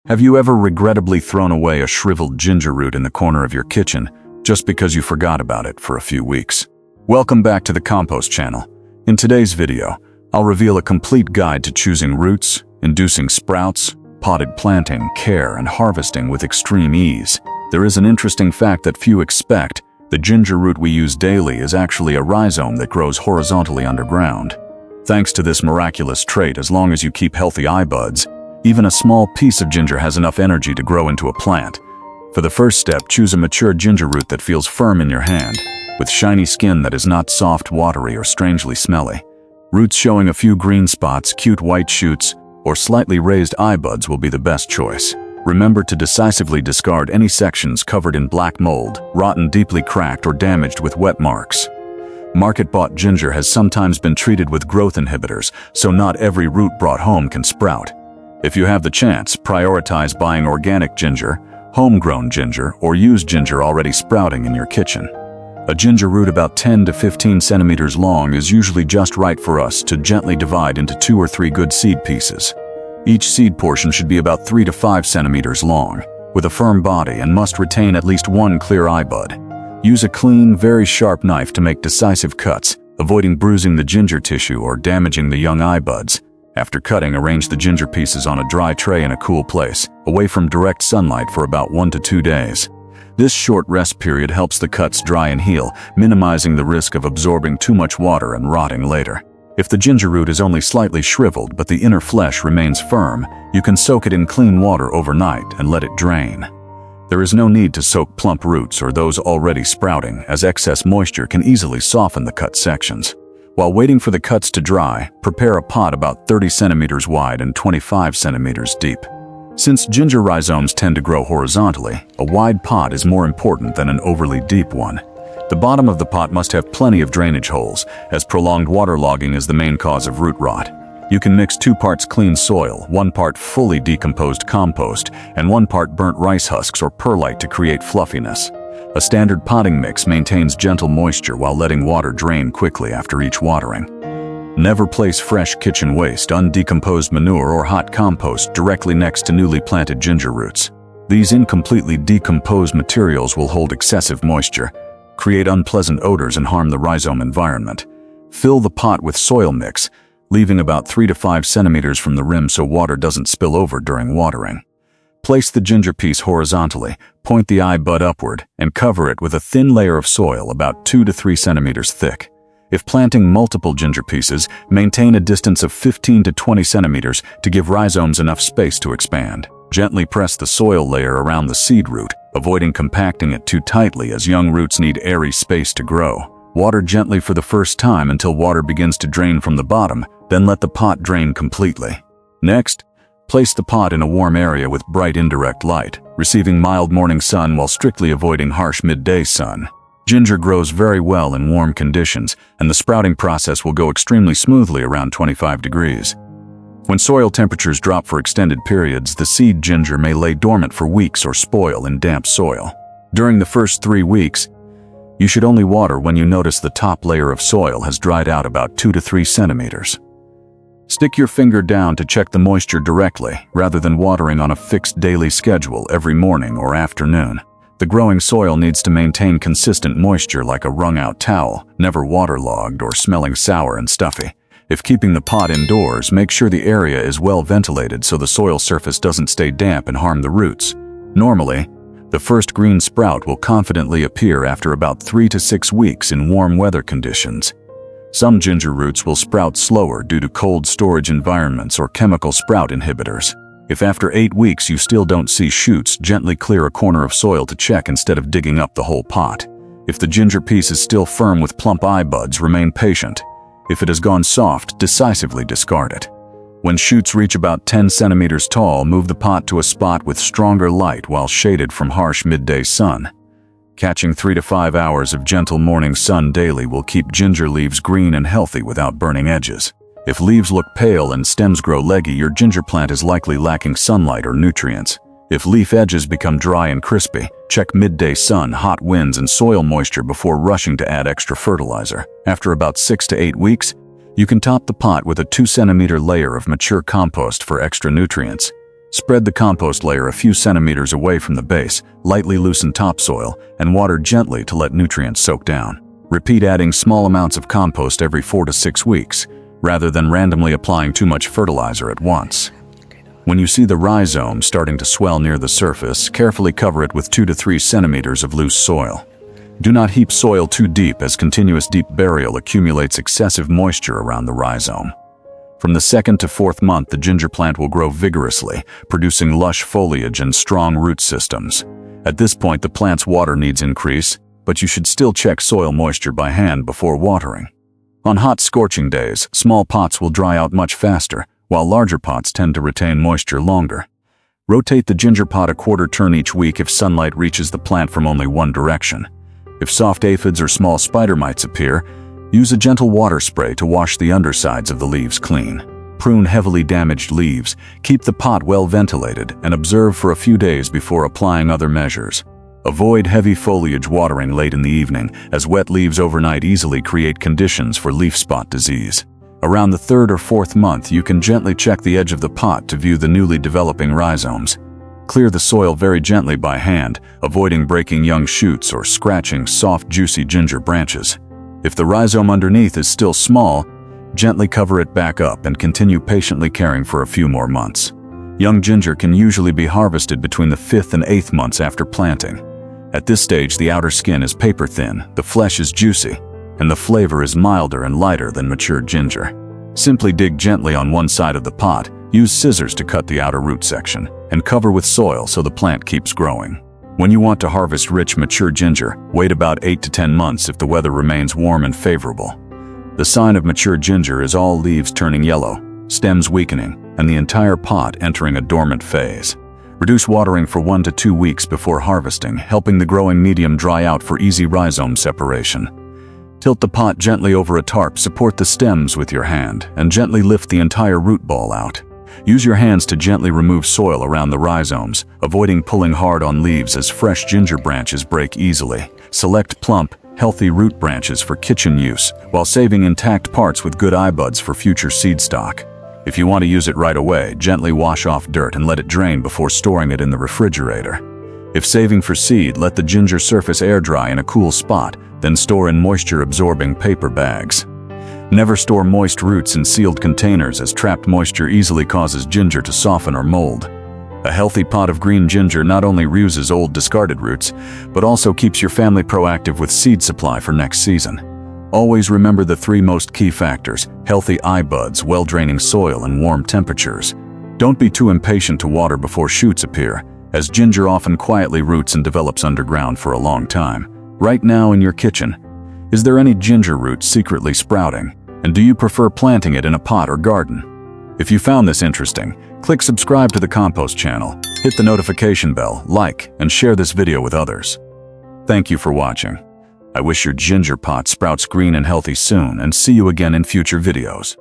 Have you ever regrettably thrown away a shriveled ginger root in the corner of your kitchen just because you forgot about it for a few weeks? Welcome back to the Compost channel. In today's video, I'll reveal a complete guide to choosing roots, inducing sprouts, potted planting, care, and harvesting with extreme ease. There is an interesting fact that few expect. The ginger root we use daily is actually a rhizome that grows horizontally underground. Thanks to this miraculous trait, as long as you keep healthy eye buds, even a small piece of ginger has enough energy to grow into a plant. For the first step, choose a mature ginger root that feels firm in your hand, with shiny skin that is not soft, watery, or strangely smelly. Roots showing a few green spots, cute white shoots, or slightly raised eye buds will be the best choice. Remember to decisively discard any sections covered in black mold, rotten, deeply cracked, or damaged with wet marks. Market-bought ginger has sometimes been treated with growth inhibitors, so not every root brought home can sprout. If you have the chance, prioritize buying organic ginger, homegrown ginger, or used ginger already sprouting in your kitchen. A ginger root about 10 to 15 centimeters long is usually just right for us to gently divide into 2 or 3 good seed pieces. Each seed portion should be about 3 to 5 centimeters long, with a firm body, and must retain at least one clear eye bud. Use a clean, very sharp knife to make decisive cuts, avoiding bruising the ginger tissue or damaging the young eye buds. After cutting, arrange the ginger pieces on a dry tray in a cool place, away from direct sunlight for about 1 to 2 days. This short rest period helps the cuts dry and heal, minimizing the risk of absorbing too much water and rotting later. If the ginger root is only slightly shriveled but the inner flesh remains firm, you can soak it in clean water overnight and let it drain. There is no need to soak plump roots or those already sprouting, as excess moisture can easily soften the cut sections. While waiting for the cuts to dry, prepare a pot about 30 centimeters wide and 25 centimeters deep. Since ginger rhizomes tend to grow horizontally, a wide pot is more important than an overly deep one. The bottom of the pot must have plenty of drainage holes, as prolonged waterlogging is the main cause of root rot. You can mix 2 parts clean soil, 1 part fully decomposed compost, and 1 part burnt rice husks or perlite to create fluffiness. A standard potting mix maintains gentle moisture while letting water drain quickly after each watering. Never place fresh kitchen waste, undecomposed manure, or hot compost directly next to newly planted ginger roots. These incompletely decomposed materials will hold excessive moisture, create unpleasant odors, and harm the rhizome environment. Fill the pot with soil mix, leaving about 3 to 5 centimeters from the rim so water doesn't spill over during watering. Place the ginger piece horizontally, point the eye bud upward, and cover it with a thin layer of soil about 2 to 3 centimeters thick. If planting multiple ginger pieces, maintain a distance of 15 to 20 centimeters to give rhizomes enough space to expand. Gently press the soil layer around the seed root, avoiding compacting it too tightly, as young roots need airy space to grow. Water gently for the first time until water begins to drain from the bottom, then let the pot drain completely. Next, place the pot in a warm area with bright indirect light, receiving mild morning sun while strictly avoiding harsh midday sun. Ginger grows very well in warm conditions, and the sprouting process will go extremely smoothly around 25 degrees. When soil temperatures drop for extended periods, the seed ginger may lay dormant for weeks or spoil in damp soil. During the first 3 weeks, you should only water when you notice the top layer of soil has dried out about 2 to 3 centimeters. Stick your finger down to check the moisture directly, rather than watering on a fixed daily schedule every morning or afternoon. The growing soil needs to maintain consistent moisture like a wrung-out towel, never waterlogged or smelling sour and stuffy. If keeping the pot indoors, make sure the area is well ventilated so the soil surface doesn't stay damp and harm the roots. Normally, the first green sprout will confidently appear after about 3 to 6 weeks in warm weather conditions. Some ginger roots will sprout slower due to cold storage environments or chemical sprout inhibitors. If after 8 weeks you still don't see shoots, gently clear a corner of soil to check instead of digging up the whole pot. If the ginger piece is still firm with plump eye buds, remain patient. If it has gone soft, decisively discard it. When shoots reach about 10 centimeters tall, move the pot to a spot with stronger light while shaded from harsh midday sun. Catching 3 to 5 hours of gentle morning sun daily will keep ginger leaves green and healthy without burning edges. If leaves look pale and stems grow leggy, your ginger plant is likely lacking sunlight or nutrients. If leaf edges become dry and crispy, check midday sun, hot winds, and soil moisture before rushing to add extra fertilizer. After about 6 to 8 weeks, you can top the pot with a 2 centimeter layer of mature compost for extra nutrients. Spread the compost layer a few centimeters away from the base, lightly loosen topsoil, and water gently to let nutrients soak down. Repeat adding small amounts of compost every 4 to 6 weeks, rather than randomly applying too much fertilizer at once. When you see the rhizome starting to swell near the surface, carefully cover it with 2 to 3 centimeters of loose soil. Do not heap soil too deep, as continuous deep burial accumulates excessive moisture around the rhizome. From the 2nd to 4th month, the ginger plant will grow vigorously, producing lush foliage and strong root systems. At this point, the plant's water needs increase, but you should still check soil moisture by hand before watering. On hot, scorching days, small pots will dry out much faster, while larger pots tend to retain moisture longer. Rotate the ginger pot a quarter turn each week if sunlight reaches the plant from only one direction. If soft aphids or small spider mites appear, use a gentle water spray to wash the undersides of the leaves clean. Prune heavily damaged leaves, keep the pot well ventilated, and observe for a few days before applying other measures. Avoid heavy foliage watering late in the evening, as wet leaves overnight easily create conditions for leaf spot disease. Around the 3rd or 4th month, you can gently check the edge of the pot to view the newly developing rhizomes. Clear the soil very gently by hand, avoiding breaking young shoots or scratching soft, juicy ginger branches. If the rhizome underneath is still small, gently cover it back up and continue patiently caring for a few more months. Young ginger can usually be harvested between the 5th and 8th months after planting. At this stage, the outer skin is paper thin, the flesh is juicy, and the flavor is milder and lighter than matured ginger. Simply dig gently on one side of the pot, use scissors to cut the outer root section, and cover with soil so the plant keeps growing. When you want to harvest rich, mature ginger, wait about 8 to 10 months if the weather remains warm and favorable. The sign of mature ginger is all leaves turning yellow, stems weakening, and the entire pot entering a dormant phase. Reduce watering for 1 to 2 weeks before harvesting, helping the growing medium dry out for easy rhizome separation. Tilt the pot gently over a tarp, support the stems with your hand, and gently lift the entire root ball out. Use your hands to gently remove soil around the rhizomes, avoiding pulling hard on leaves as fresh ginger branches break easily. Select plump, healthy root branches for kitchen use, while saving intact parts with good eye buds for future seed stock. If you want to use it right away, gently wash off dirt and let it drain before storing it in the refrigerator. If saving for seed, let the ginger surface air dry in a cool spot, then store in moisture-absorbing paper bags. Never store moist roots in sealed containers, as trapped moisture easily causes ginger to soften or mold. A healthy pot of green ginger not only reuses old discarded roots, but also keeps your family proactive with seed supply for next season. Always remember the 3 most key factors: healthy eye buds, well-draining soil, and warm temperatures. Don't be too impatient to water before shoots appear, as ginger often quietly roots and develops underground for a long time. Right now in your kitchen, is there any ginger root secretly sprouting? And do you prefer planting it in a pot or garden? If you found this interesting, click subscribe to the Compost channel, hit the notification bell, like, and share this video with others. Thank you for watching. I wish your ginger pot sprouts green and healthy soon, and see you again in future videos.